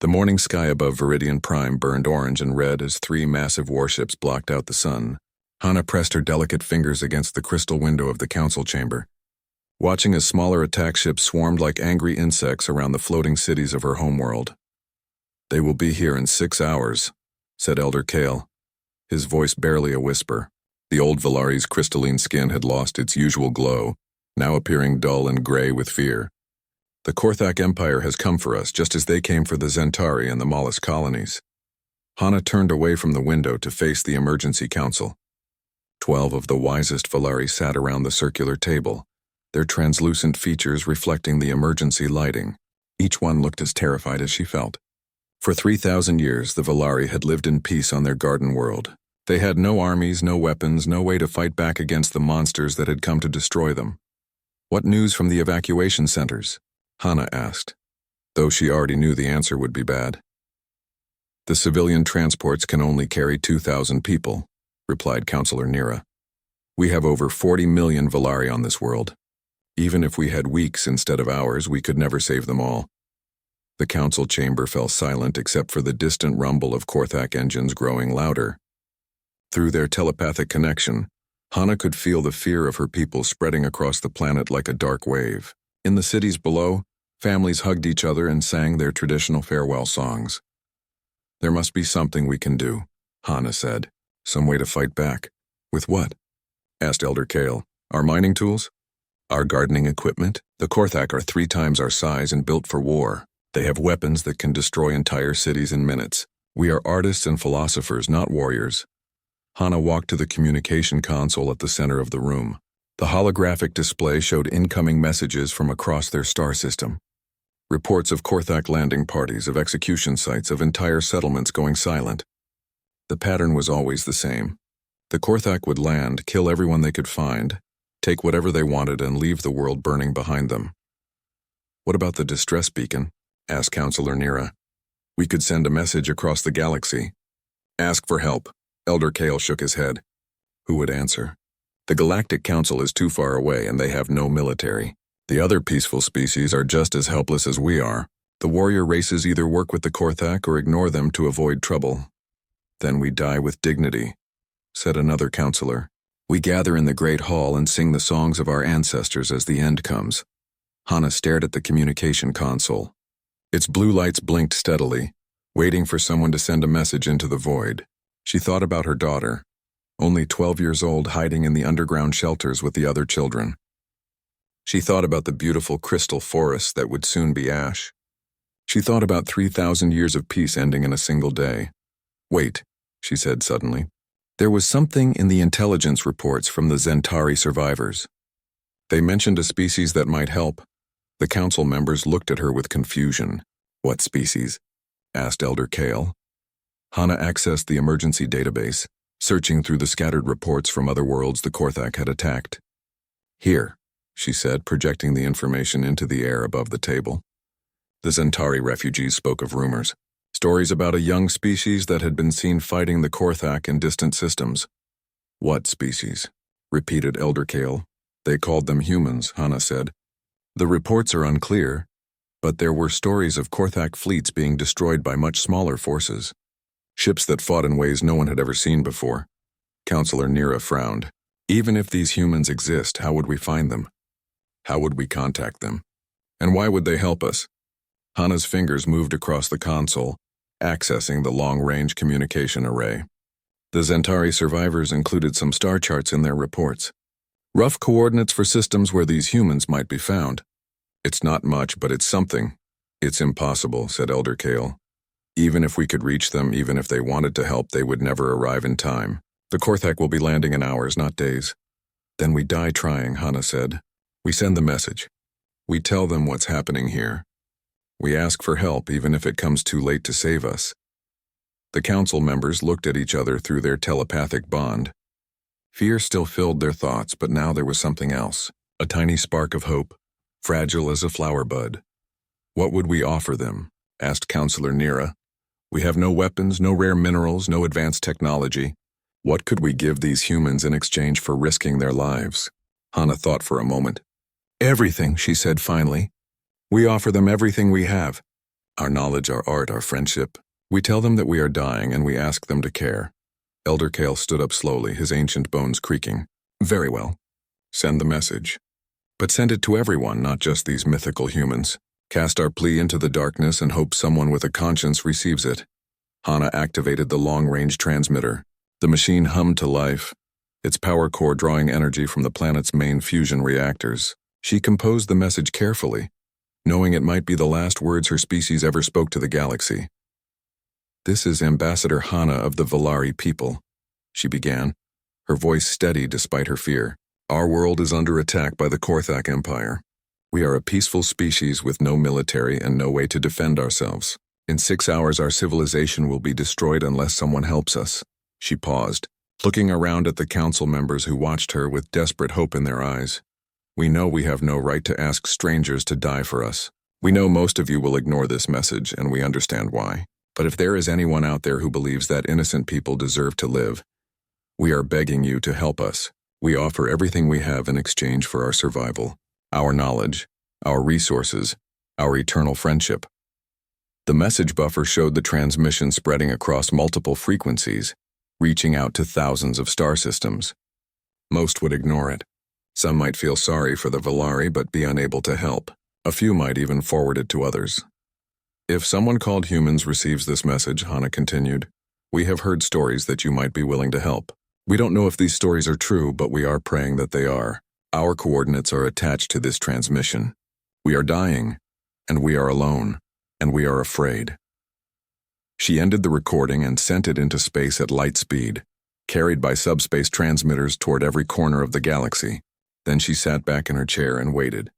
The morning sky above Viridian Prime burned orange and red as three massive warships blocked out the sun. Hana pressed her delicate fingers against the crystal window of the council chamber, watching as smaller attack ships swarmed like angry insects around the floating cities of her homeworld. "They will be here in 6 hours," said Elder Kale, his voice barely a whisper. The old Valari's crystalline skin had lost its usual glow, now appearing dull and gray with fear. "The Korthak Empire has come for us just as they came for the Zentari and the Mollusk colonies." Hana turned away from the window to face the emergency council. 12 of the wisest Valari sat around the circular table, their translucent features reflecting the emergency lighting. Each one looked as terrified as she felt. For 3,000 years, the Valari had lived in peace on their garden world. They had no armies, no weapons, no way to fight back against the monsters that had come to destroy them. "What news from the evacuation centers?" Hana asked, though she already knew the answer would be bad. "The civilian transports can only carry 2,000 people," replied Counselor Nira. "We have over 40 million Valari on this world. Even if we had weeks instead of hours, we could never save them all." The council chamber fell silent except for the distant rumble of Korthak engines growing louder. Through their telepathic connection, Hana could feel the fear of her people spreading across the planet like a dark wave. In the cities below, families hugged each other and sang their traditional farewell songs. "There must be something we can do," Hana said. "Some way to fight back." "With what?" asked Elder Kale. "Our mining tools? Our gardening equipment? The Korthak are 3 times our size and built for war. They have weapons that can destroy entire cities in minutes. We are artists and philosophers, not warriors." Hana walked to the communication console at the center of the room. The holographic display showed incoming messages from across their star system. Reports of Korthak landing parties, of execution sites, of entire settlements going silent. The pattern was always the same. The Korthak would land, kill everyone they could find, take whatever they wanted, and leave the world burning behind them. "What about the distress beacon?" asked Counselor Nira. "We could send a message across the galaxy." "Ask for help." Elder Kale shook his head. "Who would answer?" "The Galactic Council is too far away and they have no military. The other peaceful species are just as helpless as we are. The warrior races either work with the Korthak or ignore them to avoid trouble." "Then we die with dignity," said another counselor. "We gather in the Great Hall and sing the songs of our ancestors as the end comes." Hana stared at the communication console. Its blue lights blinked steadily, waiting for someone to send a message into the void. She thought about her daughter, only 12 years old, hiding in the underground shelters with the other children. She thought about the beautiful crystal forests that would soon be ash. She thought about 3,000 years of peace ending in a single day. "Wait," she said suddenly. There was something in the intelligence reports from the Zentari survivors. They mentioned a species that might help. The council members looked at her with confusion. "What species?" asked Elder Kale. Hana accessed the emergency database, searching through the scattered reports from other worlds the Korthak had attacked. "Here," she said, projecting the information into the air above the table. The Zentari refugees spoke of rumors, stories about a young species that had been seen fighting the Korthak in distant systems. "What species?" repeated Elder Kale. "They called them humans," Hana said. "The reports are unclear, but there were stories of Korthak fleets being destroyed by much smaller forces. Ships that fought in ways no one had ever seen before." Counselor Nira frowned. "Even if these humans exist, how would we find them? How would we contact them? And why would they help us?" Hana's fingers moved across the console, accessing the long-range communication array. The Zentari survivors included some star charts in their reports. Rough coordinates for systems where these humans might be found. "It's not much, but it's something." "It's impossible," said Elder Kale. "Even if we could reach them, even if they wanted to help, they would never arrive in time. The Korthak will be landing in hours, not days." "Then we die trying," Hana said. "We send the message. We tell them what's happening here. We ask for help, even if it comes too late to save us." The council members looked at each other through their telepathic bond. Fear still filled their thoughts, but now there was something else, a tiny spark of hope, fragile as a flower bud. "What would we offer them?" asked Counselor Nira. "We have no weapons, no rare minerals, no advanced technology. What could we give these humans in exchange for risking their lives?" Hana thought for a moment. "Everything," she said finally. "We offer them everything we have. Our knowledge, our art, our friendship. We tell them that we are dying and we ask them to care. Elder Kale stood up slowly, his ancient bones creaking. Very well. Send the message. But send it to everyone, not just these mythical humans. Cast our plea into the darkness and hope someone with a conscience receives it. Hana activated the long-range transmitter. The machine hummed to life, its power core drawing energy from the planet's main fusion reactors. She composed the message carefully, knowing it might be the last words her species ever spoke to the galaxy. This is Ambassador Hana of the Valari people, she began, her voice steady despite her fear. Our world is under attack by the Korthak Empire. We are a peaceful species with no military and no way to defend ourselves. In 6 hours our civilization will be destroyed unless someone helps us. She paused, looking around at the council members who watched her with desperate hope in their eyes. We know we have no right to ask strangers to die for us. We know most of you will ignore this message, and we understand why. But if there is anyone out there who believes that innocent people deserve to live, we are begging you to help us. We offer everything we have in exchange for our survival, our knowledge, our resources, our eternal friendship. The message buffer showed the transmission spreading across multiple frequencies, reaching out to thousands of star systems. Most would ignore it. Some might feel sorry for the Valari but be unable to help. A few might even forward it to others. If someone called humans receives this message, Hana continued, we have heard stories that you might be willing to help. We don't know if these stories are true, but we are praying that they are. Our coordinates are attached to this transmission. We are dying, and we are alone, and we are afraid. She ended the recording and sent it into space at light speed, carried by subspace transmitters toward every corner of the galaxy. Then she sat back in her chair and waited.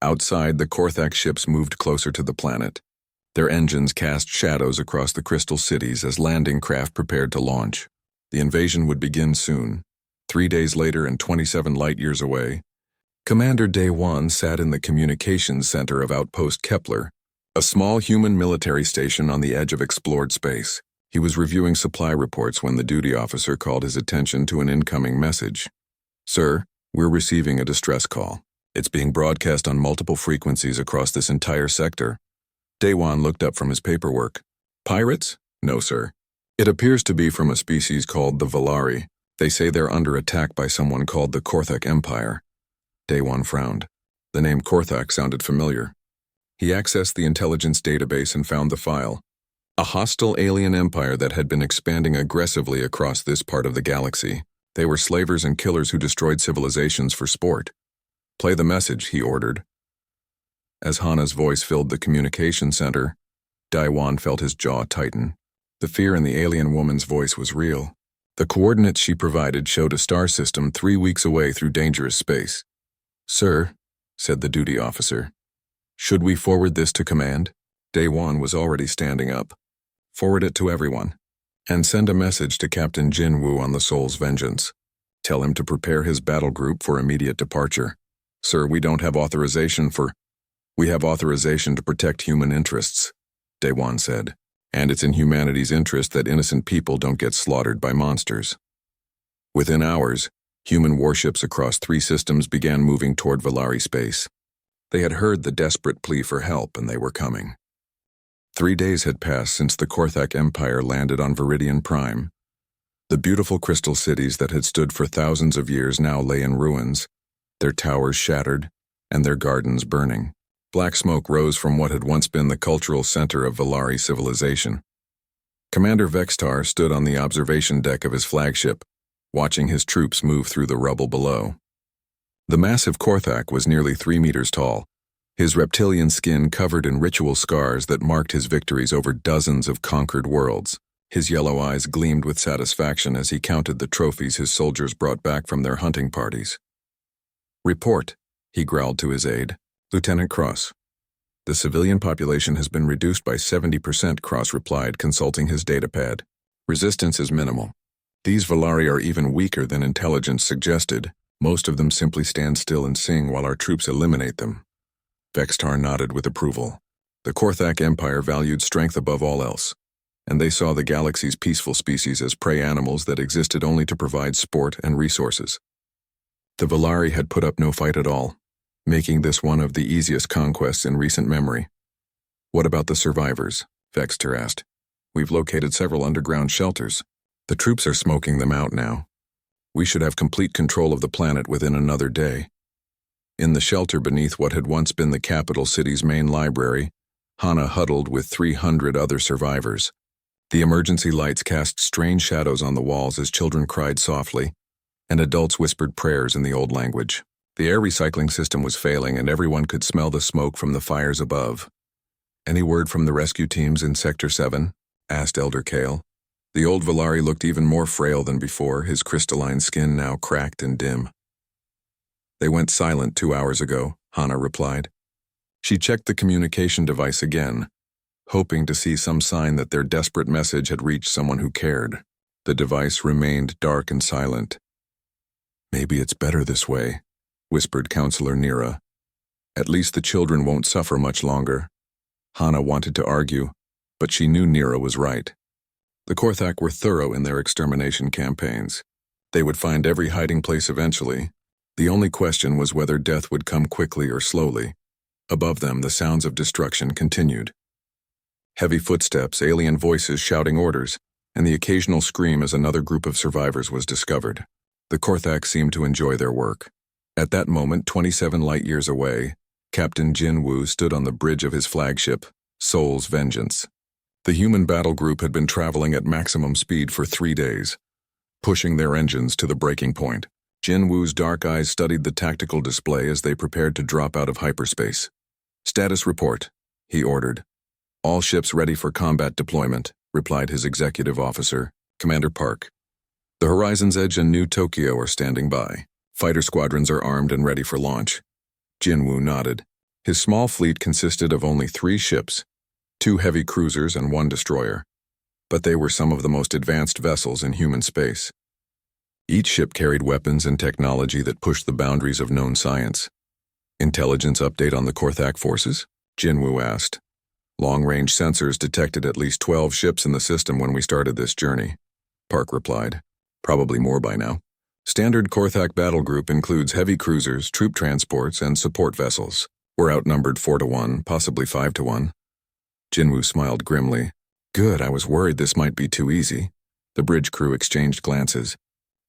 Outside, the Korthak ships moved closer to the planet. Their engines cast shadows across the crystal cities as landing craft prepared to launch. The invasion would begin soon. 3 days later and 27 light-years away, Commander Day 1 sat in the communications center of Outpost Kepler, a small human military station on the edge of explored space. He was reviewing supply reports when the duty officer called his attention to an incoming message. Sir, we're receiving a distress call. It's being broadcast on multiple frequencies across this entire sector. Day 1 looked up from his paperwork. Pirates? No, sir. It appears to be from a species called the Valari. They say they're under attack by someone called the Korthak Empire. Day 1 frowned. The name Korthak sounded familiar. He accessed the intelligence database and found the file. A hostile alien empire that had been expanding aggressively across this part of the galaxy. They were slavers and killers who destroyed civilizations for sport. Play the message, he ordered. As Hana's voice filled the communication center, Daiwan felt his jaw tighten. The fear in the alien woman's voice was real. The coordinates she provided showed a star system 3 weeks away through dangerous space. Sir, said the duty officer, should we forward this to command? Daiwan was already standing up. Forward it to everyone. And send a message to Captain Jin Woo on the Soul's Vengeance. Tell him to prepare his battle group for immediate departure. Sir, we don't have authorization for... We have authorization to protect human interests, Daiwan said. And it's in humanity's interest that innocent people don't get slaughtered by monsters. Within hours, human warships across 3 systems began moving toward Valari space. They had heard the desperate plea for help and they were coming. 3 days had passed since the Korthak Empire landed on Viridian Prime. The beautiful crystal cities that had stood for thousands of years now lay in ruins, their towers shattered, and their gardens burning. Black smoke rose from what had once been the cultural center of Valari civilization. Commander Vextar stood on the observation deck of his flagship, watching his troops move through the rubble below. The massive Korthak was nearly 3 meters tall, his reptilian skin covered in ritual scars that marked his victories over dozens of conquered worlds. His yellow eyes gleamed with satisfaction as he counted the trophies his soldiers brought back from their hunting parties. Report, he growled to his aide. Lieutenant Cross. The civilian population has been reduced by 70%, Cross replied, consulting his datapad. Resistance is minimal. These Valari are even weaker than intelligence suggested. Most of them simply stand still and sing while our troops eliminate them. Vextar nodded with approval. The Korthak Empire valued strength above all else, and they saw the galaxy's peaceful species as prey animals that existed only to provide sport and resources. The Valari had put up no fight at all, making this one of the easiest conquests in recent memory. What about the survivors? Vexter asked. We've located several underground shelters. The troops are smoking them out now. We should have complete control of the planet within another day. In the shelter beneath what had once been the capital city's main library, Hana huddled with 300 other survivors. The emergency lights cast strange shadows on the walls as children cried softly, and adults whispered prayers in the old language. The air recycling system was failing, and everyone could smell the smoke from the fires above. Any word from the rescue teams in Sector 7? Asked Elder Kale. The old Valari looked even more frail than before, his crystalline skin now cracked and dim. They went silent 2 hours ago, Hana replied. She checked the communication device again, hoping to see some sign that their desperate message had reached someone who cared. The device remained dark and silent. Maybe it's better this way, whispered Counselor Nira. At least the children won't suffer much longer. Hana wanted to argue, but she knew Nira was right. The Korthak were thorough in their extermination campaigns. They would find every hiding place eventually. The only question was whether death would come quickly or slowly. Above them, the sounds of destruction continued. Heavy footsteps, alien voices shouting orders, and the occasional scream as another group of survivors was discovered. The Korthak seemed to enjoy their work. At that moment, 27 light-years away, Captain Jin Woo stood on the bridge of his flagship, Soul's Vengeance. The human battle group had been traveling at maximum speed for 3 days, pushing their engines to the breaking point. Jin Woo's dark eyes studied the tactical display as they prepared to drop out of hyperspace. Status report, he ordered. All ships ready for combat deployment, replied his executive officer, Commander Park. The Horizon's Edge and New Tokyo are standing by. Fighter squadrons are armed and ready for launch. Jin Woo nodded. His small fleet consisted of only 3 ships, 2 heavy cruisers and 1 destroyer. But they were some of the most advanced vessels in human space. Each ship carried weapons and technology that pushed the boundaries of known science. Intelligence update on the Korthak forces? Jin Woo asked. Long-range sensors detected at least 12 ships in the system when we started this journey, Park replied. Probably more by now. Standard Korthak battle group includes heavy cruisers, troop transports, and support vessels. We're outnumbered 4-1, possibly 5-1. Jin Woo smiled grimly. Good, I was worried this might be too easy. The bridge crew exchanged glances.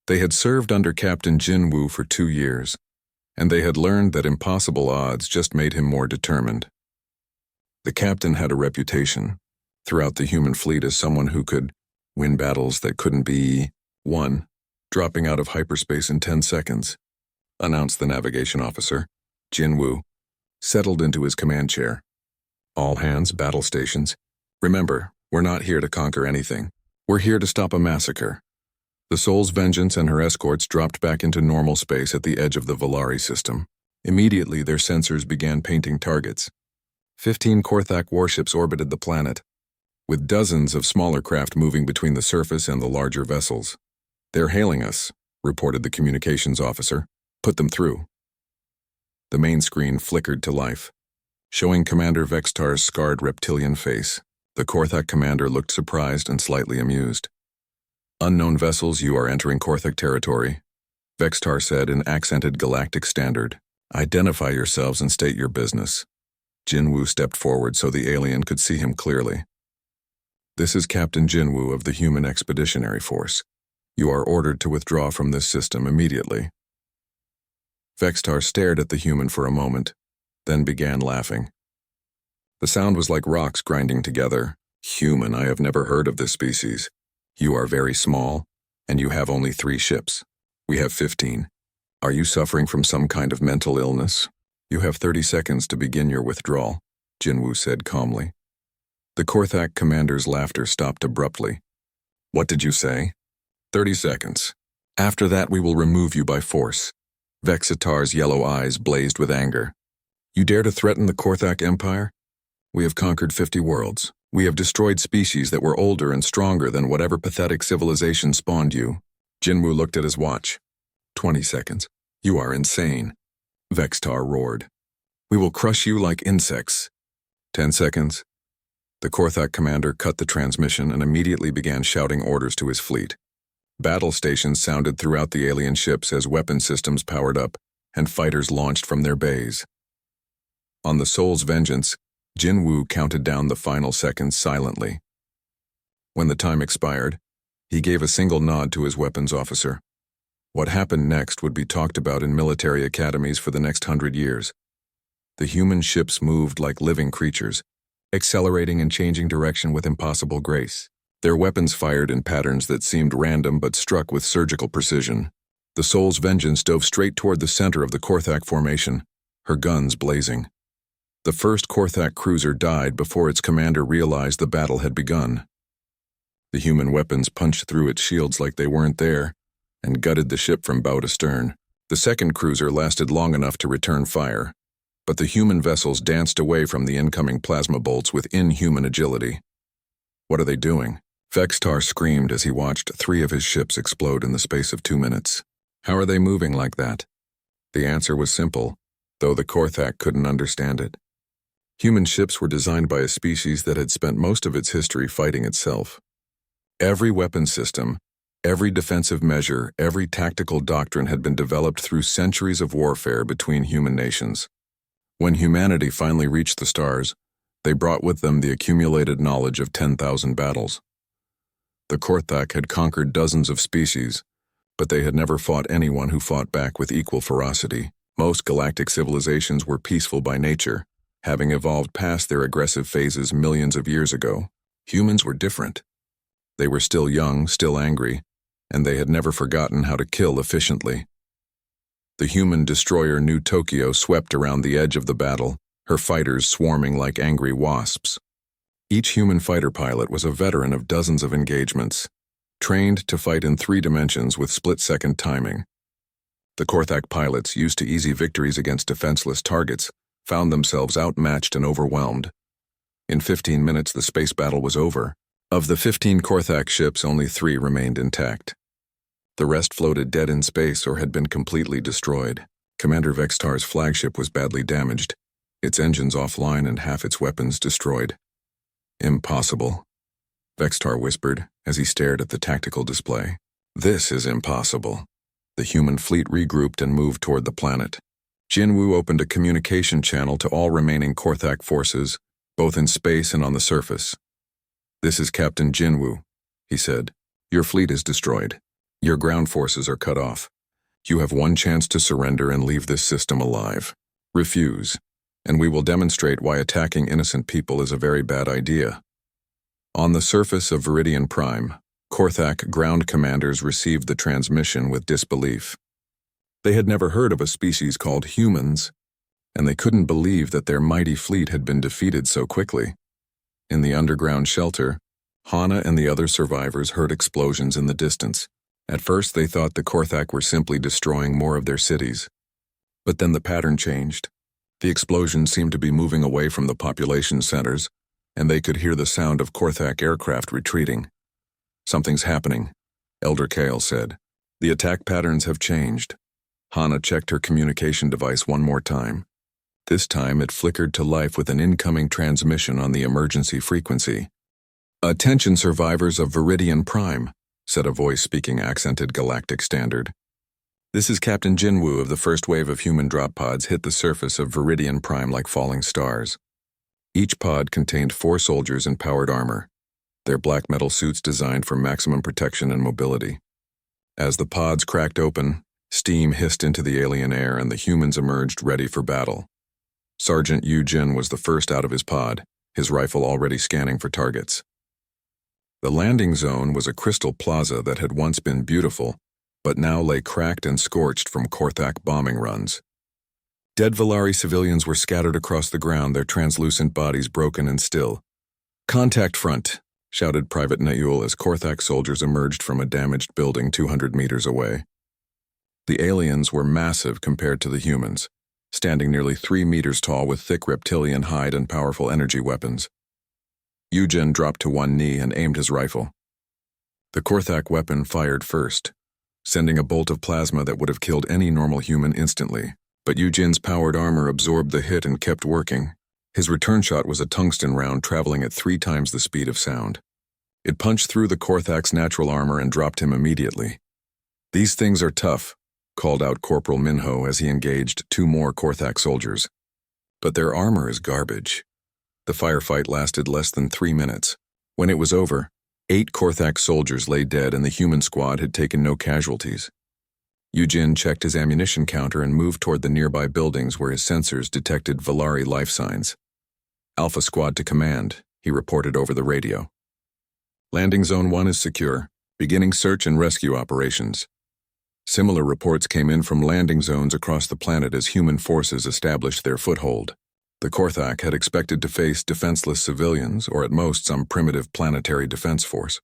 They had served under Captain Jin Woo for 2 years, and they had learned that impossible odds just made him more determined. The captain had a reputation throughout the human fleet as someone who could win battles that couldn't be won, dropping out of hyperspace in 10 seconds, announced the navigation officer. Jin Woo settled into his command chair. All hands, battle stations. Remember, we're not here to conquer anything. We're here to stop a massacre. The Soul's Vengeance and her escorts dropped back into normal space at the edge of the Valari system. Immediately, their sensors began painting targets. 15 Korthak warships orbited the planet, with dozens of smaller craft moving between the surface and the larger vessels. They're hailing us, reported the communications officer. Put them through. The main screen flickered to life, showing Commander Vextar's scarred reptilian face. The Korthak commander looked surprised and slightly amused. Unknown vessels, you are entering Korthak territory, Vextar said in accented galactic standard. Identify yourselves and state your business. Jin Woo stepped forward so the alien could see him clearly. This is Captain Jin Woo of the Human Expeditionary Force. You are ordered to withdraw from this system immediately. Vextar stared at the human for a moment, then began laughing. The sound was like rocks grinding together. Human, I have never heard of this species. You are very small, and you have only 3 ships. We have 15. Are you suffering from some kind of mental illness? You have 30 seconds to begin your withdrawal, Jin Woo said calmly. The Korthak commander's laughter stopped abruptly. What did you say? 30 seconds. After that we will remove you by force. Vexitar's yellow eyes blazed with anger. You dare to threaten the Korthak Empire? We have conquered 50 worlds. We have destroyed species that were older and stronger than whatever pathetic civilization spawned you. Jin Woo looked at his watch. 20 seconds. You are insane. Vextar roared. We will crush you like insects. 10 seconds. The Korthak commander cut the transmission and immediately began shouting orders to his fleet. Battle stations sounded throughout the alien ships as weapon systems powered up and fighters launched from their bays. On the Soul's Vengeance, Jinwoo counted down the final seconds silently. When the time expired, he gave a single nod to his weapons officer. What happened next would be talked about in military academies for the next 100 years. The human ships moved like living creatures, accelerating and changing direction with impossible grace. Their weapons fired in patterns that seemed random but struck with surgical precision. The Soul's Vengeance dove straight toward the center of the Korthak formation, her guns blazing. The first Korthak cruiser died before its commander realized the battle had begun. The human weapons punched through its shields like they weren't there, and gutted the ship from bow to stern. The second cruiser lasted long enough to return fire, but the human vessels danced away from the incoming plasma bolts with inhuman agility. What are they doing? Vextar screamed as he watched 3 of his ships explode in the space of 2 minutes. How are they moving like that? The answer was simple, though the Korthak couldn't understand it. Human ships were designed by a species that had spent most of its history fighting itself. Every weapon system, every defensive measure, every tactical doctrine had been developed through centuries of warfare between human nations. When humanity finally reached the stars, they brought with them the accumulated knowledge of 10,000 battles. The Korthak had conquered dozens of species, but they had never fought anyone who fought back with equal ferocity. Most galactic civilizations were peaceful by nature, having evolved past their aggressive phases millions of years ago. Humans were different. They were still young, still angry, and they had never forgotten how to kill efficiently. The human destroyer New Tokyo swept around the edge of the battle, her fighters swarming like angry wasps. Each human fighter pilot was a veteran of dozens of engagements, trained to fight in 3 dimensions with split-second timing. The Korthak pilots, used to easy victories against defenseless targets, found themselves outmatched and overwhelmed. In 15 minutes, the space battle was over. Of the 15 Korthak ships, only 3 remained intact. The rest floated dead in space or had been completely destroyed. Commander Vextar's flagship was badly damaged, its engines offline and half its weapons destroyed. Impossible, Vextar whispered as he stared at the tactical display. This is impossible. The human fleet regrouped and moved toward the planet. Jinwoo opened a communication channel to all remaining Korthak forces, both in space and on the surface. "This is Captain Jinwoo," he said. "Your fleet is destroyed. Your ground forces are cut off. You have one chance to surrender and leave this system alive. Refuse, and we will demonstrate why attacking innocent people is a very bad idea." On the surface of Viridian Prime, Korthak ground commanders received the transmission with disbelief. They had never heard of a species called humans, and they couldn't believe that their mighty fleet had been defeated so quickly. In the underground shelter, Hana and the other survivors heard explosions in the distance. At first, they thought the Korthak were simply destroying more of their cities. But then the pattern changed. The explosions seemed to be moving away from the population centers, and they could hear the sound of Korthak aircraft retreating. "Something's happening," Elder Kale said. "The attack patterns have changed." Hana checked her communication device one more time. This time it flickered to life with an incoming transmission on the emergency frequency. "Attention survivors of Viridian Prime," said a voice speaking accented Galactic Standard. "This is Captain Jinwoo of the first wave of human drop pods hit the surface of Viridian Prime like falling stars." Each pod contained 4 soldiers in powered armor, their black metal suits designed for maximum protection and mobility. As the pods cracked open, steam hissed into the alien air and the humans emerged ready for battle. Sergeant Yu Jin was the first out of his pod, his rifle already scanning for targets. The landing zone was a crystal plaza that had once been beautiful, but now lay cracked and scorched from Korthak bombing runs. Dead Valari civilians were scattered across the ground, their translucent bodies broken and still. "Contact front," shouted Private Na'ul as Korthak soldiers emerged from a damaged building 200 meters away. The aliens were massive compared to the humans, standing nearly 3 meters tall with thick reptilian hide and powerful energy weapons. Eugen dropped to one knee and aimed his rifle. The Korthak weapon fired first, sending a bolt of plasma that would have killed any normal human instantly. But Eugen's powered armor absorbed the hit and kept working. His return shot was a tungsten round traveling at 3 times the speed of sound. It punched through the Korthak's natural armor and dropped him immediately. "These things are tough," called out Corporal Minho as he engaged 2 more Korthak soldiers. "But their armor is garbage. The firefight lasted less than 3 minutes. When it was over, 8 Korthak soldiers lay dead and the human squad had taken no casualties. Eugene checked his ammunition counter and moved toward the nearby buildings where his sensors detected Valari life signs. Alpha Squad to command, he reported over the radio. Landing Zone 1 is secure, beginning search and rescue operations. Similar reports came in from landing zones across the planet as human forces established their foothold. The Korthak had expected to face defenseless civilians or at most some primitive planetary defense force.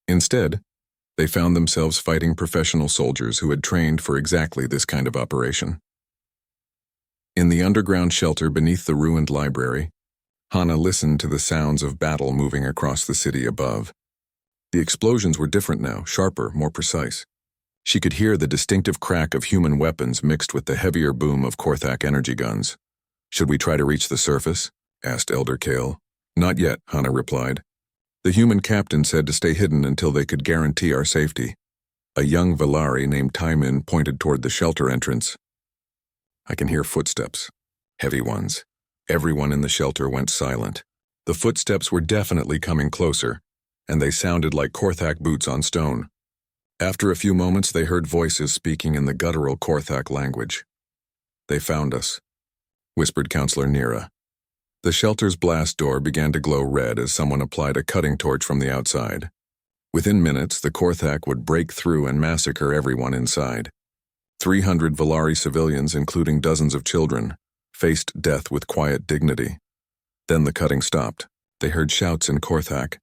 Instead, they found themselves fighting professional soldiers who had trained for exactly this kind of operation. In the underground shelter beneath the ruined library, Hana listened to the sounds of battle moving across the city above. The explosions were different now, sharper, more precise. She could hear the distinctive crack of human weapons mixed with the heavier boom of Korthak energy guns. "Should we try to reach the surface?" asked Elder Kale. "Not yet," Hana replied. "The human captain said to stay hidden until they could guarantee our safety." A young Valari named Taimin pointed toward the shelter entrance. "I can hear footsteps. Heavy ones." Everyone in the shelter went silent. The footsteps were definitely coming closer, and they sounded like Korthak boots on stone. After a few moments, they heard voices speaking in the guttural Korthak language. "They found us," whispered Counselor Nira. The shelter's blast door began to glow red as someone applied a cutting torch from the outside. Within minutes, the Korthak would break through and massacre everyone inside. 300 Valari civilians, including dozens of children, faced death with quiet dignity. Then the cutting stopped. They heard shouts in Korthak,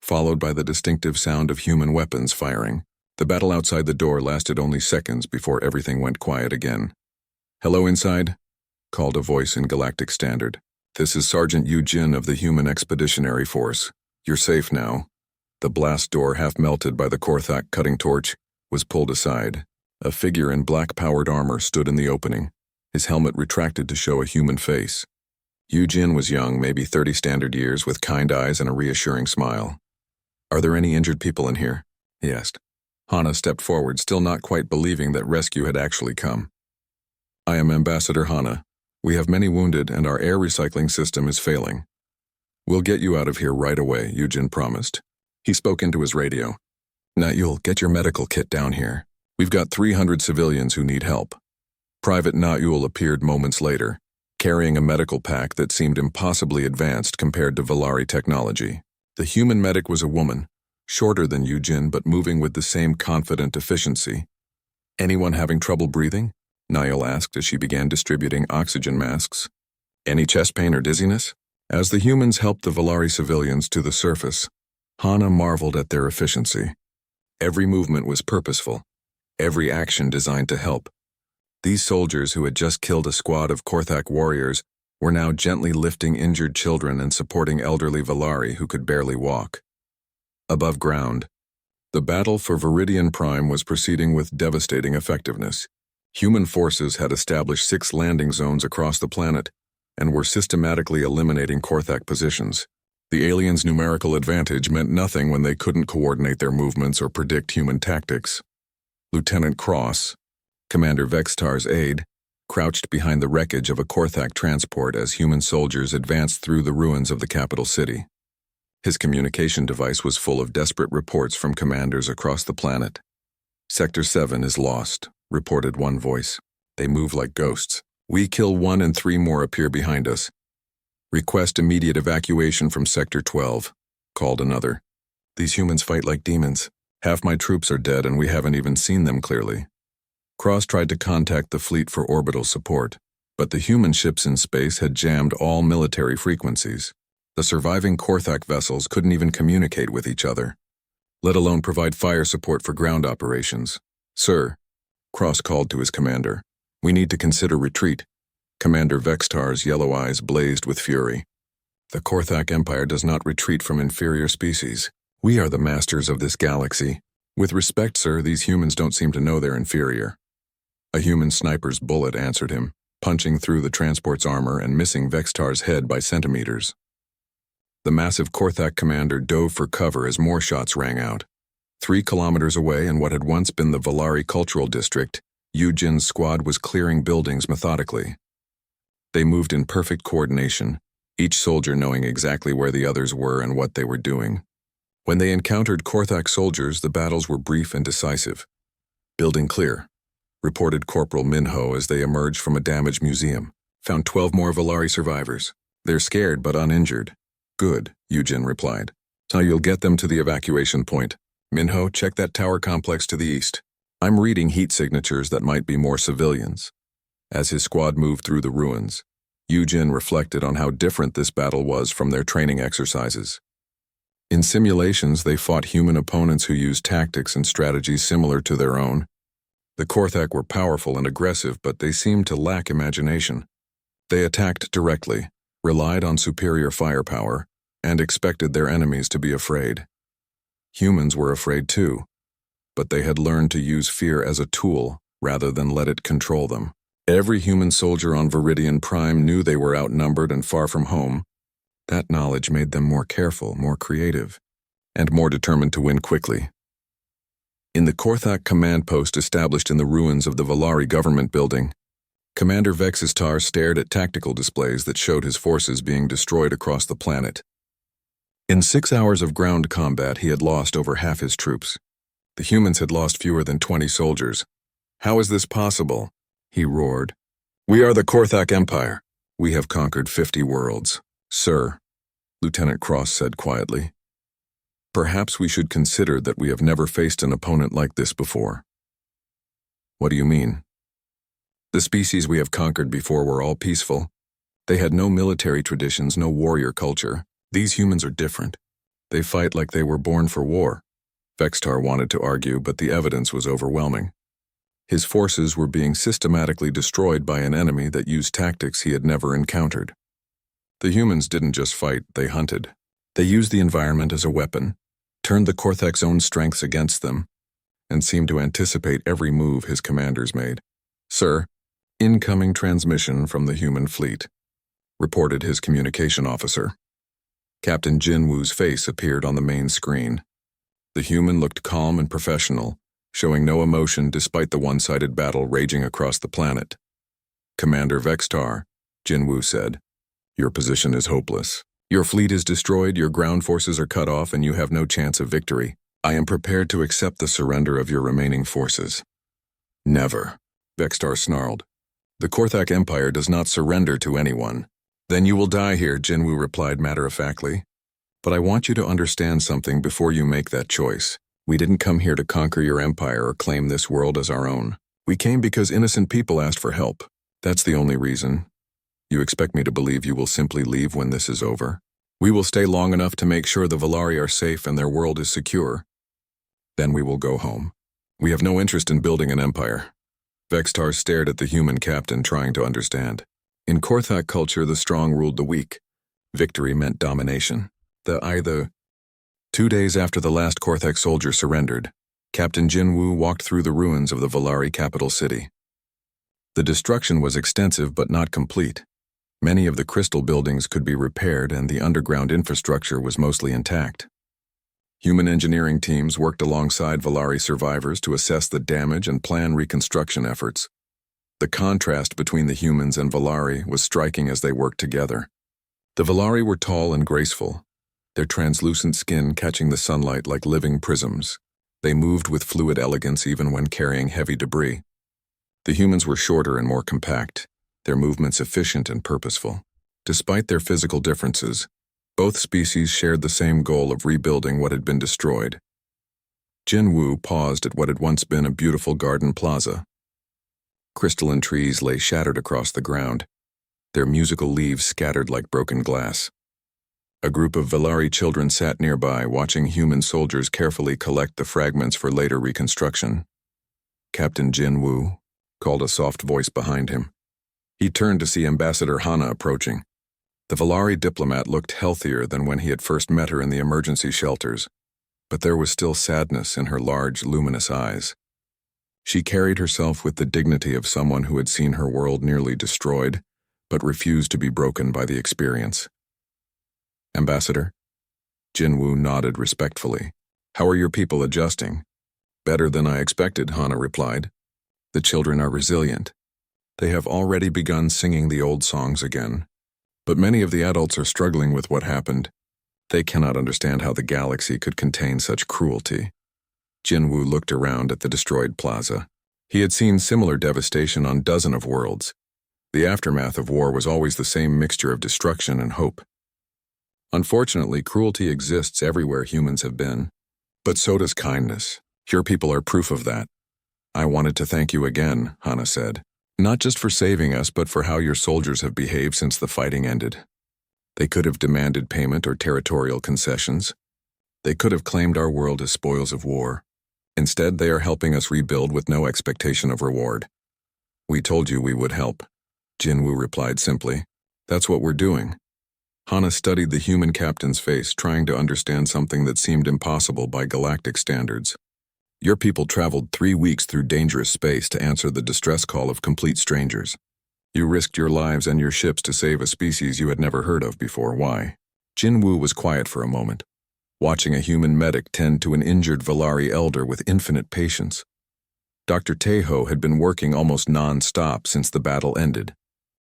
followed by the distinctive sound of human weapons firing. The battle outside the door lasted only seconds before everything went quiet again. "Hello inside," called a voice in Galactic Standard. "This is Sergeant Eugene of the Human Expeditionary Force. You're safe now." The blast door, half melted by the Korthak cutting torch, was pulled aside. A figure in black-powered armor stood in the opening, his helmet retracted to show a human face. Eugene was young, maybe 30 standard years, with kind eyes and a reassuring smile. "Are there any injured people in here?" he asked. Hana stepped forward, still not quite believing that rescue had actually come. "I am Ambassador Hana. We have many wounded and our air recycling system is failing." "We'll get you out of here right away," Eugene promised. He spoke into his radio. "Na'ul, get your medical kit down here. We've got 300 civilians who need help." Private Na'ul appeared moments later, carrying a medical pack that seemed impossibly advanced compared to Valari technology. The human medic was a woman, shorter than Eugene but moving with the same confident efficiency. "Anyone having trouble breathing?" Niall asked as she began distributing oxygen masks. "Any chest pain or dizziness?" As the humans helped the Valari civilians to the surface, Hana marveled at their efficiency. Every movement was purposeful, every action designed to help. These soldiers who had just killed a squad of Korthak warriors were now gently lifting injured children and supporting elderly Valari who could barely walk. Above ground, the battle for Viridian Prime was proceeding with devastating effectiveness. Human forces had established 6 landing zones across the planet and were systematically eliminating Korthak positions. The aliens' numerical advantage meant nothing when they couldn't coordinate their movements or predict human tactics. Lieutenant Cross, Commander Vextar's aide, crouched behind the wreckage of a Korthak transport as human soldiers advanced through the ruins of the capital city. His communication device was full of desperate reports from commanders across the planet. "Sector 7 is lost," reported one voice. "They move like ghosts. We kill one and 3 more appear behind us. Request immediate evacuation from Sector 12, called another. "These humans fight like demons. Half my troops are dead and we haven't even seen them clearly." Cross tried to contact the fleet for orbital support, but the human ships in space had jammed all military frequencies. The surviving Korthak vessels couldn't even communicate with each other, let alone provide fire support for ground operations. "Sir," Cross called to his commander, "we need to consider retreat." Commander Vextar's yellow eyes blazed with fury. "The Korthak Empire does not retreat from inferior species. We are the masters of this galaxy. With respect, sir, these humans don't seem to know they're inferior." A human sniper's bullet answered him, punching through the transport's armor and missing Vextar's head by centimeters. The massive Korthak commander dove for cover as more shots rang out. 3 kilometers away in what had once been the Valari Cultural District, Eugene's squad was clearing buildings methodically. They moved in perfect coordination, each soldier knowing exactly where the others were and what they were doing. When they encountered Korthak soldiers, the battles were brief and decisive. "Building clear," reported Corporal Minho as they emerged from a damaged museum. "Found 12 more Valari survivors. They're scared but uninjured." "Good," Yujin replied. "Now you'll get them to the evacuation point. Minho, check that tower complex to the east. I'm reading heat signatures that might be more civilians." As his squad moved through the ruins, Yujin reflected on how different this battle was from their training exercises. In simulations, they fought human opponents who used tactics and strategies similar to their own. The Korthak were powerful and aggressive, but they seemed to lack imagination. They attacked directly, relied on superior firepower, and expected their enemies to be afraid. Humans were afraid too, but they had learned to use fear as a tool rather than let it control them. Every human soldier on Viridian Prime knew they were outnumbered and far from home. That knowledge made them more careful, more creative, and more determined to win quickly. In the Korthak command post established in the ruins of the Valari government building, Commander Vexistar stared at tactical displays that showed his forces being destroyed across the planet. In 6 hours of ground combat, he had lost over half his troops. The humans had lost fewer than 20 soldiers. "How is this possible?" he roared. "We are the Korthak Empire. We have conquered 50 worlds." "Sir," Lieutenant Cross said quietly, "perhaps we should consider that we have never faced an opponent like this before." "What do you mean?" "The species we have conquered before were all peaceful. They had no military traditions, no warrior culture. These humans are different. They fight like they were born for war." Vextar wanted to argue, but the evidence was overwhelming. His forces were being systematically destroyed by an enemy that used tactics he had never encountered. The humans didn't just fight, they hunted. They used the environment as a weapon, turned the Korthak's own strengths against them, and seemed to anticipate every move his commanders made. "Sir, incoming transmission from the human fleet," reported his communication officer. Captain Jinwoo's face appeared on the main screen. The human looked calm and professional, showing no emotion despite the one-sided battle raging across the planet. "Commander Vextar," Jinwoo said, "your position is hopeless. Your fleet is destroyed, your ground forces are cut off, and you have no chance of victory. I am prepared to accept the surrender of your remaining forces." "Never," Vextar snarled. "The Korthak Empire does not surrender to anyone." "Then you will die here," Jinwoo replied matter-of-factly. "But I want you to understand something before you make that choice. We didn't come here to conquer your empire or claim this world as our own. We came because innocent people asked for help. That's the only reason. You expect me to believe you will simply leave when this is over? We will stay long enough to make sure the Valari are safe and their world is secure. Then we will go home. We have no interest in building an empire." Vextar stared at the human captain, trying to understand. In Korthak culture, the strong ruled the weak. Victory meant domination. 2 days after the last Korthak soldier surrendered, Captain Jinwoo walked through the ruins of the Valari capital city. The destruction was extensive but not complete. Many of the crystal buildings could be repaired and the underground infrastructure was mostly intact. Human engineering teams worked alongside Valari survivors to assess the damage and plan reconstruction efforts. The contrast between the humans and Valari was striking as they worked together. The Valari were tall and graceful, their translucent skin catching the sunlight like living prisms. They moved with fluid elegance even when carrying heavy debris. The humans were shorter and more compact, their movements efficient and purposeful. Despite their physical differences, both species shared the same goal of rebuilding what had been destroyed. Jinwoo paused at what had once been a beautiful garden plaza. Crystalline trees lay shattered across the ground, their musical leaves scattered like broken glass. A group of Valari children sat nearby, watching human soldiers carefully collect the fragments for later reconstruction. "Captain Jinwoo," called a soft voice behind him. He turned to see Ambassador Hana approaching. The Valari diplomat looked healthier than when he had first met her in the emergency shelters, but there was still sadness in her large, luminous eyes. She carried herself with the dignity of someone who had seen her world nearly destroyed, but refused to be broken by the experience. "Ambassador?" Jinwoo nodded respectfully. "How are your people adjusting?" "Better than I expected," Hana replied. "The children are resilient. They have already begun singing the old songs again. But many of the adults are struggling with what happened. They cannot understand how the galaxy could contain such cruelty. Jinwoo looked around at the destroyed plaza. He had seen similar devastation on dozens of worlds. The aftermath of war was always the same mixture of destruction and hope. Unfortunately, cruelty exists everywhere humans have been. But so does kindness. Your people are proof of that. I wanted to thank you again, Hana said. Not just for saving us, but for how your soldiers have behaved since the fighting ended. They could have demanded payment or territorial concessions. They could have claimed our world as spoils of war. Instead, they are helping us rebuild with no expectation of reward. We told you we would help. Jinwoo replied simply. That's what we're doing. Hana studied the human captain's face, trying to understand something that seemed impossible by galactic standards. Your people traveled 3 weeks through dangerous space to answer the distress call of complete strangers. You risked your lives and your ships to save a species you had never heard of before. Why? Jinwoo was quiet for a moment, watching a human medic tend to an injured Valari elder with infinite patience. Dr. Tejo had been working almost non-stop since the battle ended,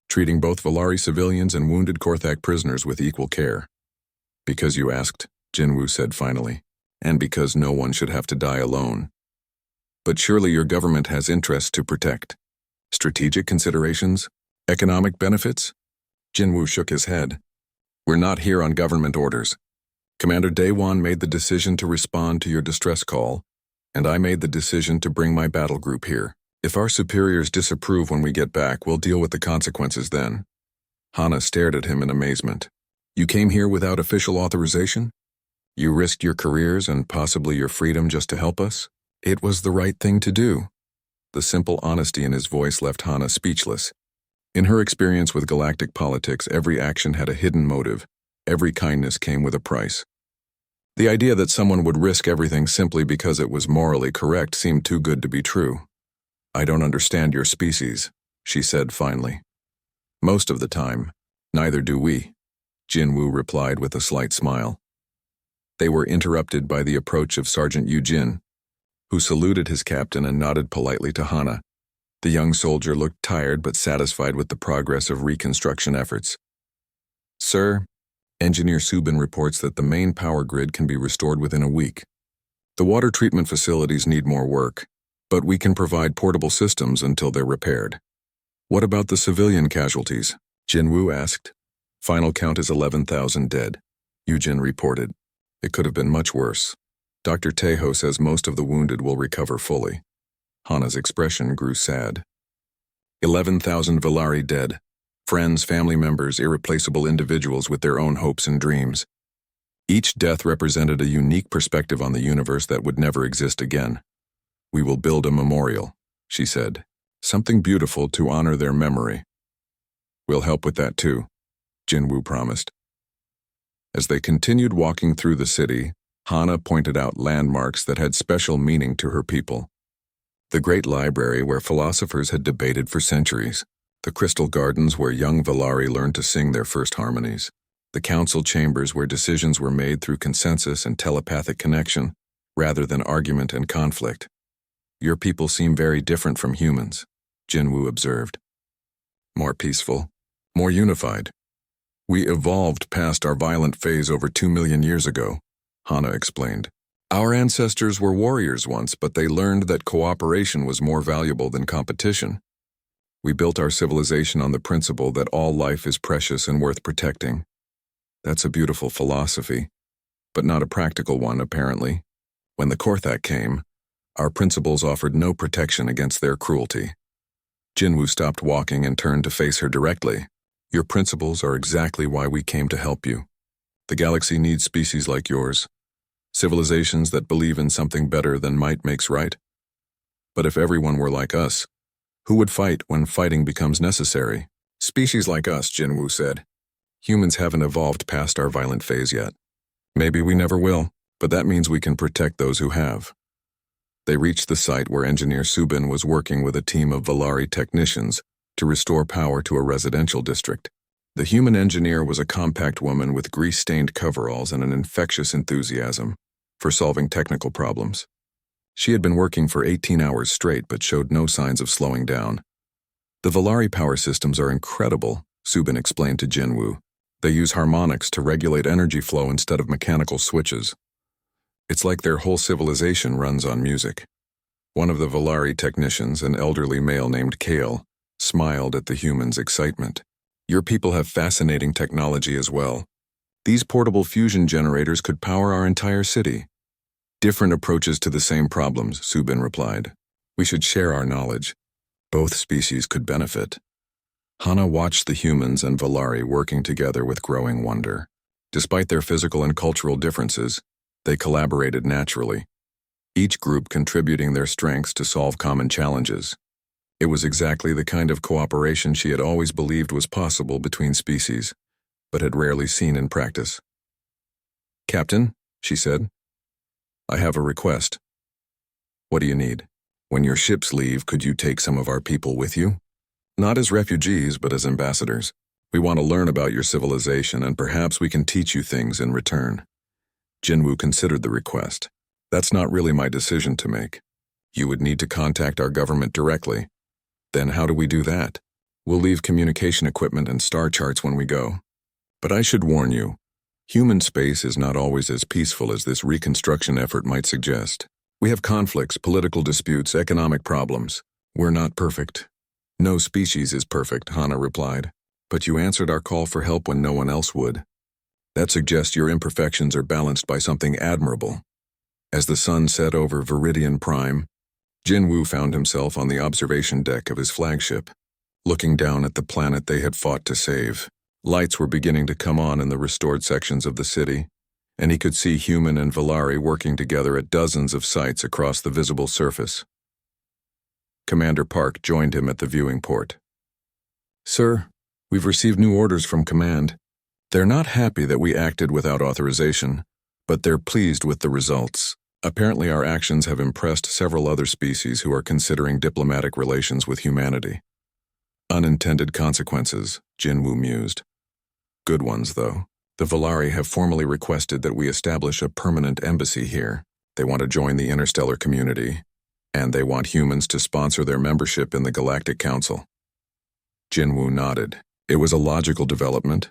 treating both Valari civilians and wounded Korthak prisoners with equal care. Because you asked, Jinwoo said finally, and because no one should have to die alone. But surely your government has interests to protect. Strategic considerations? Economic benefits? Jinwoo shook his head. We're not here on government orders. Commander Daewon made the decision to respond to your distress call, and I made the decision to bring my battle group here. If our superiors disapprove when we get back, we'll deal with the consequences then. Hana stared at him in amazement. You came here without official authorization? You risked your careers and possibly your freedom just to help us? It was the right thing to do. The simple honesty in his voice left Hana speechless. In her experience with galactic politics, every action had a hidden motive. Every kindness came with a price. The idea that someone would risk everything simply because it was morally correct seemed too good to be true. I don't understand your species, she said finally. Most of the time, neither do we, Jinwoo replied with a slight smile. They were interrupted by the approach of Sergeant Yujin, who saluted his captain and nodded politely to Hana. The young soldier looked tired but satisfied with the progress of reconstruction efforts. Sir, Engineer Subin reports that the main power grid can be restored within a week. The water treatment facilities need more work, but we can provide portable systems until they're repaired. What about the civilian casualties? Jinwoo asked. Final count is 11,000 dead, Yujin reported. It could have been much worse. Dr. Tejo says most of the wounded will recover fully. Hana's expression grew sad. 11,000 Valari dead. Friends, family members, irreplaceable individuals with their own hopes and dreams. Each death represented a unique perspective on the universe that would never exist again. We will build a memorial, she said. Something beautiful to honor their memory. We'll help with that too, Jinwoo promised. As they continued walking through the city, Hana pointed out landmarks that had special meaning to her people. The great library where philosophers had debated for centuries. The crystal gardens where young Valari learned to sing their first harmonies. The council chambers where decisions were made through consensus and telepathic connection, rather than argument and conflict. Your people seem very different from humans, Jinwoo observed. More peaceful, more unified. We evolved past our violent phase over 2 million years ago, Hana explained. Our ancestors were warriors once, but they learned that cooperation was more valuable than competition. We built our civilization on the principle that all life is precious and worth protecting. That's a beautiful philosophy, but not a practical one, apparently. When the Korthak came, our principles offered no protection against their cruelty. Jinwoo stopped walking and turned to face her directly. Your principles are exactly why we came to help you. The galaxy needs species like yours. Civilizations that believe in something better than might makes right. But if everyone were like us, who would fight when fighting becomes necessary? Species like us, Jinwoo said. Humans haven't evolved past our violent phase yet. Maybe we never will, but that means we can protect those who have. They reached the site where Engineer Subin was working with a team of Valari technicians to restore power to a residential district. The human engineer was a compact woman with grease-stained coveralls and an infectious enthusiasm for solving technical problems. She had been working for 18 hours straight but showed no signs of slowing down. The Valari power systems are incredible, Subin explained to Jinwoo. They use harmonics to regulate energy flow instead of mechanical switches. It's like their whole civilization runs on music. One of the Volari technicians, an elderly male named Kale, smiled at the humans' excitement. Your people have fascinating technology as well. These portable fusion generators could power our entire city. Different approaches to the same problems, Subin replied. We should share our knowledge. Both species could benefit. Hana watched the humans and Volari working together with growing wonder. Despite their physical and cultural differences, they collaborated naturally, each group contributing their strengths to solve common challenges. It was exactly the kind of cooperation she had always believed was possible between species, but had rarely seen in practice. Captain, she said, I have a request. What do you need? When your ships leave, could you take some of our people with you? Not as refugees, but as ambassadors. We want to learn about your civilization, and perhaps we can teach you things in return. Jinwoo considered the request. That's not really my decision to make. You would need to contact our government directly. Then how do we do that? We'll leave communication equipment and star charts when we go. But I should warn you, human space is not always as peaceful as this reconstruction effort might suggest. We have conflicts, political disputes, economic problems. We're not perfect. No species is perfect, Hana replied. But you answered our call for help when no one else would. That suggests your imperfections are balanced by something admirable. As the sun set over Viridian Prime, Jinwoo found himself on the observation deck of his flagship, looking down at the planet they had fought to save. Lights were beginning to come on in the restored sections of the city, and he could see human and Volari working together at dozens of sites across the visible surface. Commander Park joined him at the viewing port. Sir, we've received new orders from Command. They're not happy that we acted without authorization, but they're pleased with the results. Apparently our actions have impressed several other species who are considering diplomatic relations with humanity. Unintended consequences, Jinwoo mused. Good ones, though. The Volari have formally requested that we establish a permanent embassy here. They want to join the interstellar community, and they want humans to sponsor their membership in the Galactic Council. Jinwoo nodded. It was a logical development,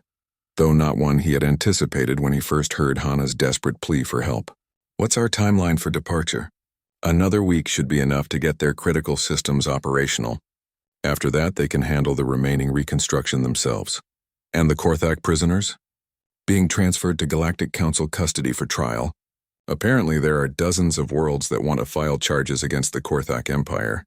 though not one he had anticipated when he first heard Hana's desperate plea for help. What's our timeline for departure? Another week should be enough to get their critical systems operational. After that, they can handle the remaining reconstruction themselves. And the Korthak prisoners? Being transferred to Galactic Council custody for trial. Apparently there are dozens of worlds that want to file charges against the Korthak Empire.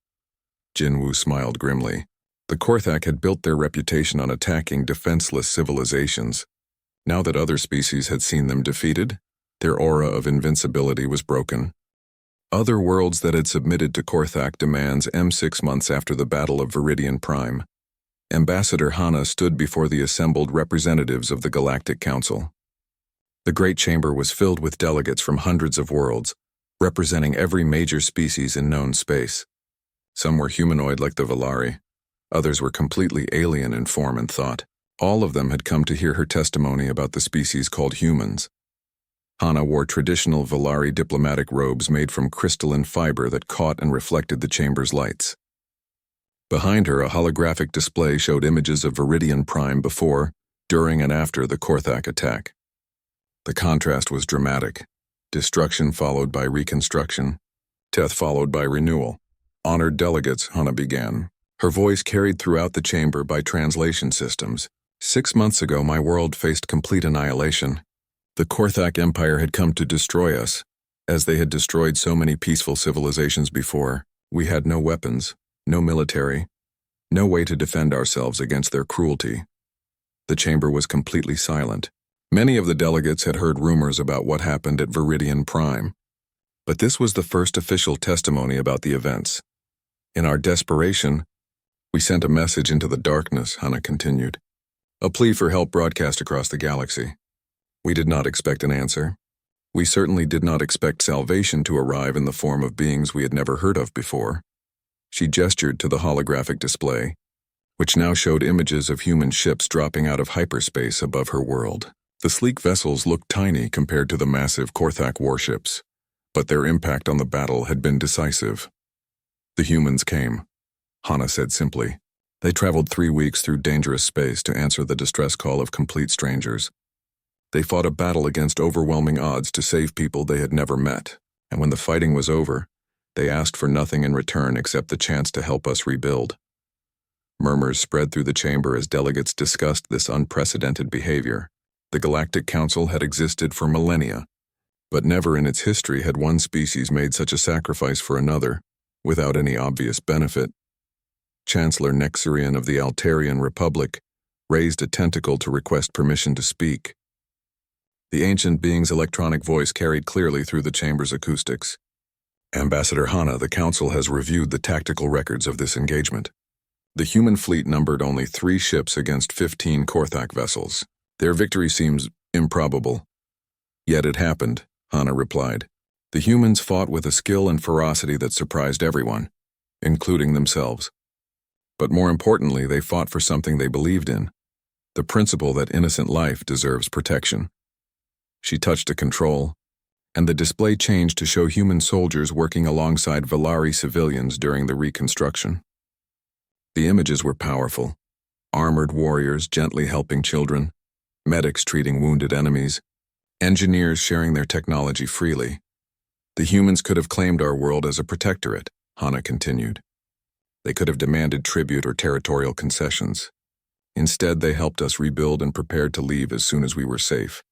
Jinwoo smiled grimly. The Korthak had built their reputation on attacking defenseless civilizations. Now that other species had seen them defeated, their aura of invincibility was broken. Other worlds that had submitted to Korthak demands 6 months after the Battle of Viridian Prime. Ambassador Hana stood before the assembled representatives of the Galactic Council. The Great Chamber was filled with delegates from hundreds of worlds, representing every major species in known space. Some were humanoid like the Volari. Others were completely alien in form and thought. All of them had come to hear her testimony about the species called humans. Hana wore traditional Volari diplomatic robes made from crystalline fiber that caught and reflected the chamber's lights. Behind her, a holographic display showed images of Viridian Prime before, during, and after the Korthak attack. The contrast was dramatic. Destruction followed by reconstruction. Death followed by renewal. Honored delegates, Hana began. Her voice carried throughout the chamber by translation systems. 6 months ago, my world faced complete annihilation. The Korthak Empire had come to destroy us. As they had destroyed so many peaceful civilizations before, we had no weapons, no military, no way to defend ourselves against their cruelty. The chamber was completely silent. Many of the delegates had heard rumors about what happened at Viridian Prime, but this was the first official testimony about the events. In our desperation, we sent a message into the darkness, Hana continued. A plea for help broadcast across the galaxy. We did not expect an answer. We certainly did not expect salvation to arrive in the form of beings we had never heard of before. She gestured to the holographic display, which now showed images of human ships dropping out of hyperspace above her world. The sleek vessels looked tiny compared to the massive Korthak warships, but their impact on the battle had been decisive. The humans came, Hana said simply. They traveled 3 weeks through dangerous space to answer the distress call of complete strangers. They fought a battle against overwhelming odds to save people they had never met, and when the fighting was over, they asked for nothing in return except the chance to help us rebuild. Murmurs spread through the chamber as delegates discussed this unprecedented behavior. The Galactic Council had existed for millennia, but never in its history had one species made such a sacrifice for another, without any obvious benefit. Chancellor Nexarian of the Altarian Republic raised a tentacle to request permission to speak. The ancient being's electronic voice carried clearly through the chamber's acoustics. Ambassador Hana, the Council has reviewed the tactical records of this engagement. The human fleet numbered only 3 ships against 15 Korthak vessels. Their victory seems improbable. Yet it happened, Hana replied. The humans fought with a skill and ferocity that surprised everyone, including themselves. But more importantly, they fought for something they believed in, the principle that innocent life deserves protection. She touched a control, and the display changed to show human soldiers working alongside Valari civilians during the reconstruction. The images were powerful. Armored warriors gently helping children, medics treating wounded enemies, engineers sharing their technology freely. The humans could have claimed our world as a protectorate, Hana continued. They could have demanded tribute or territorial concessions. Instead, they helped us rebuild and prepared to leave as soon as we were safe.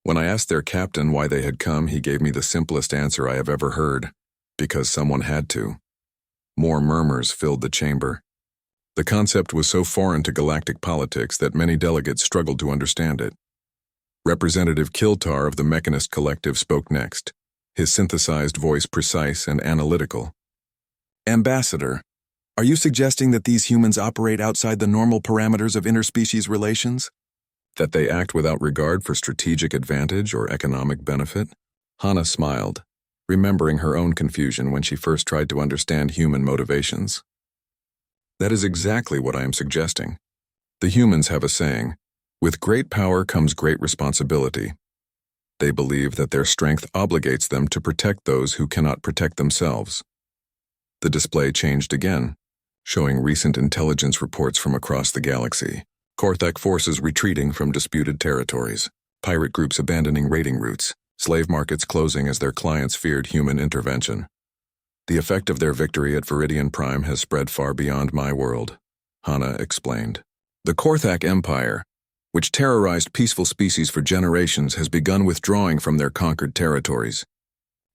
When I asked their captain why they had come, he gave me the simplest answer I have ever heard: because someone had to. More murmurs filled the chamber. The concept was so foreign to galactic politics that many delegates struggled to understand it. Representative Kiltar of the Mechanist Collective spoke next, his synthesized voice precise and analytical. Ambassador, are you suggesting that these humans operate outside the normal parameters of interspecies relations? That they act without regard for strategic advantage or economic benefit? Hana smiled, remembering her own confusion when she first tried to understand human motivations. That is exactly what I am suggesting. The humans have a saying, with great power comes great responsibility. They believe that their strength obligates them to protect those who cannot protect themselves. The display changed again, showing recent intelligence reports from across the galaxy. Korthak forces retreating from disputed territories, pirate groups abandoning raiding routes, slave markets closing as their clients feared human intervention. The effect of their victory at Viridian Prime has spread far beyond my world, Hana explained. The Korthak Empire, which terrorized peaceful species for generations, has begun withdrawing from their conquered territories.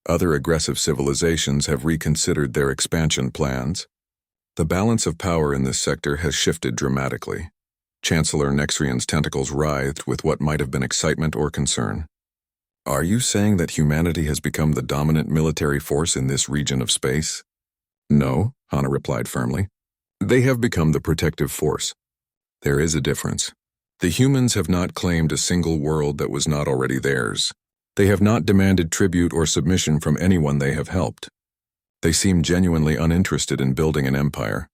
Other aggressive civilizations have reconsidered their expansion plans. The balance of power in this sector has shifted dramatically. Chancellor Nexarian's tentacles writhed with what might have been excitement or concern. Are you saying that humanity has become the dominant military force in this region of space? No, Hana replied firmly. They have become the protective force. There is a difference. The humans have not claimed a single world that was not already theirs. They have not demanded tribute or submission from anyone they have helped. They seem genuinely uninterested in building an empire.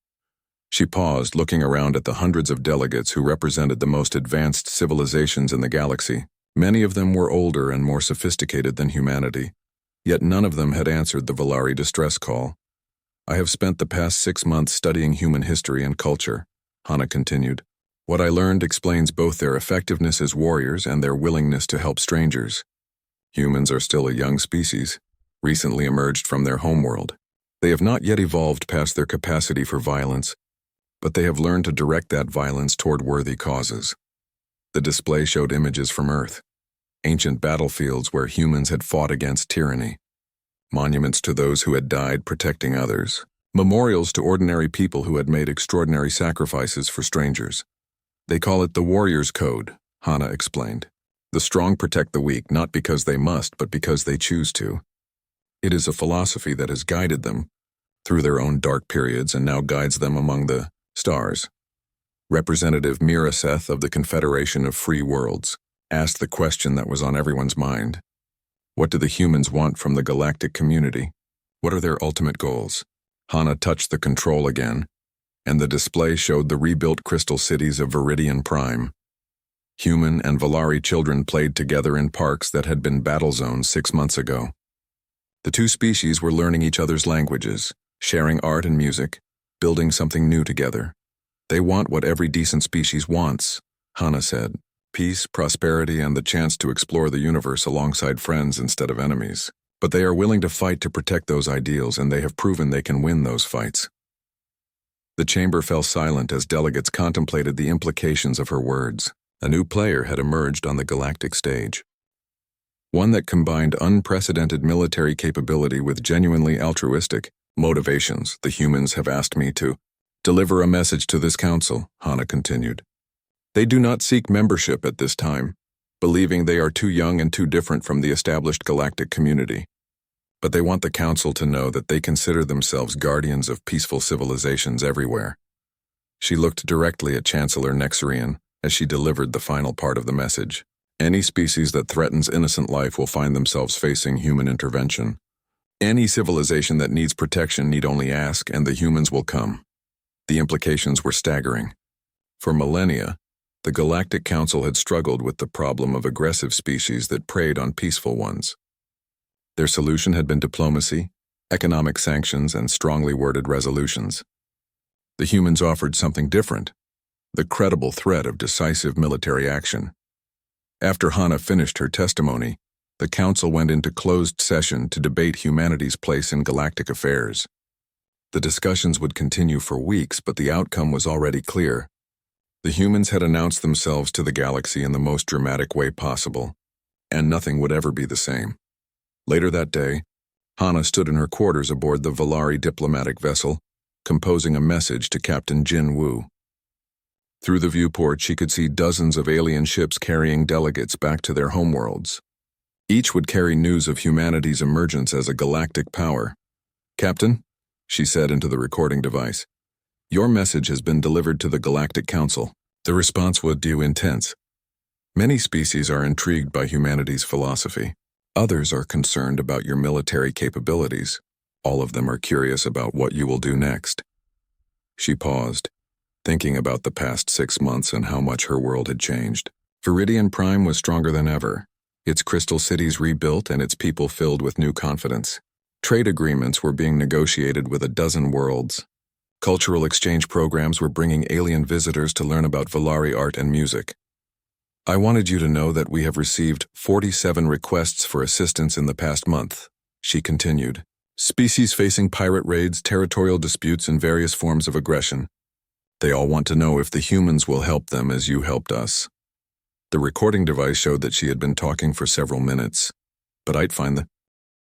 She paused, looking around at the hundreds of delegates who represented the most advanced civilizations in the galaxy. Many of them were older and more sophisticated than humanity, yet none of them had answered the Valari distress call. I have spent the past 6 months studying human history and culture, Hana continued. What I learned explains both their effectiveness as warriors and their willingness to help strangers. Humans are still a young species, recently emerged from their homeworld. They have not yet evolved past their capacity for violence, but they have learned to direct that violence toward worthy causes. The display showed images from Earth, ancient battlefields where humans had fought against tyranny, monuments to those who had died protecting others, memorials to ordinary people who had made extraordinary sacrifices for strangers. They call it the Warrior's Code, Hana explained. The strong protect the weak not because they must, but because they choose to. It is a philosophy that has guided them through their own dark periods and now guides them among the stars. Representative Miraseth of the Confederation of Free Worlds asked the question that was on everyone's mind. What do the humans want from the galactic community? What are their ultimate goals? Hana touched the control again, and the display showed the rebuilt crystal cities of Viridian Prime. Human and Valari children played together in parks that had been battle zones 6 months ago. The two species were learning each other's languages, sharing art and music, building something new together. They want what every decent species wants, Hana said. Peace, prosperity, and the chance to explore the universe alongside friends instead of enemies. But they are willing to fight to protect those ideals, and they have proven they can win those fights. The chamber fell silent as delegates contemplated the implications of her words. A new player had emerged on the galactic stage. One that combined unprecedented military capability with genuinely altruistic motivations. The humans have asked me to deliver a message to this council, Hana continued. They do not seek membership at this time, believing they are too young and too different from the established galactic community. But they want the council to know that they consider themselves guardians of peaceful civilizations everywhere. She looked directly at Chancellor Nexarian as she delivered the final part of the message. Any species that threatens innocent life will find themselves facing human intervention. Any civilization that needs protection need only ask, and the humans will come. The implications were staggering. For millennia, the Galactic Council had struggled with the problem of aggressive species that preyed on peaceful ones. Their solution had been diplomacy, economic sanctions, and strongly worded resolutions. The humans offered something different, the credible threat of decisive military action. After Hana finished her testimony, the council went into closed session to debate humanity's place in galactic affairs. The discussions would continue for weeks, but the outcome was already clear. The humans had announced themselves to the galaxy in the most dramatic way possible, and nothing would ever be the same. Later that day, Hana stood in her quarters aboard the Valari diplomatic vessel, composing a message to Captain Jin Wu. Through the viewport, she could see dozens of alien ships carrying delegates back to their homeworlds. Each would carry news of humanity's emergence as a galactic power. "Captain," she said into the recording device, "your message has been delivered to the Galactic Council." The response was intense. Many species are intrigued by humanity's philosophy. Others are concerned about your military capabilities. All of them are curious about what you will do next. She paused, thinking about the past 6 months and how much her world had changed. Viridian Prime was stronger than ever, its crystal cities rebuilt and its people filled with new confidence. Trade agreements were being negotiated with a dozen worlds. Cultural exchange programs were bringing alien visitors to learn about Valari art and music. "I wanted you to know that we have received 47 requests for assistance in the past month," she continued. "Species facing pirate raids, territorial disputes, and various forms of aggression. They all want to know if the humans will help them as you helped us." The recording device showed that she had been talking for several minutes, but I'd find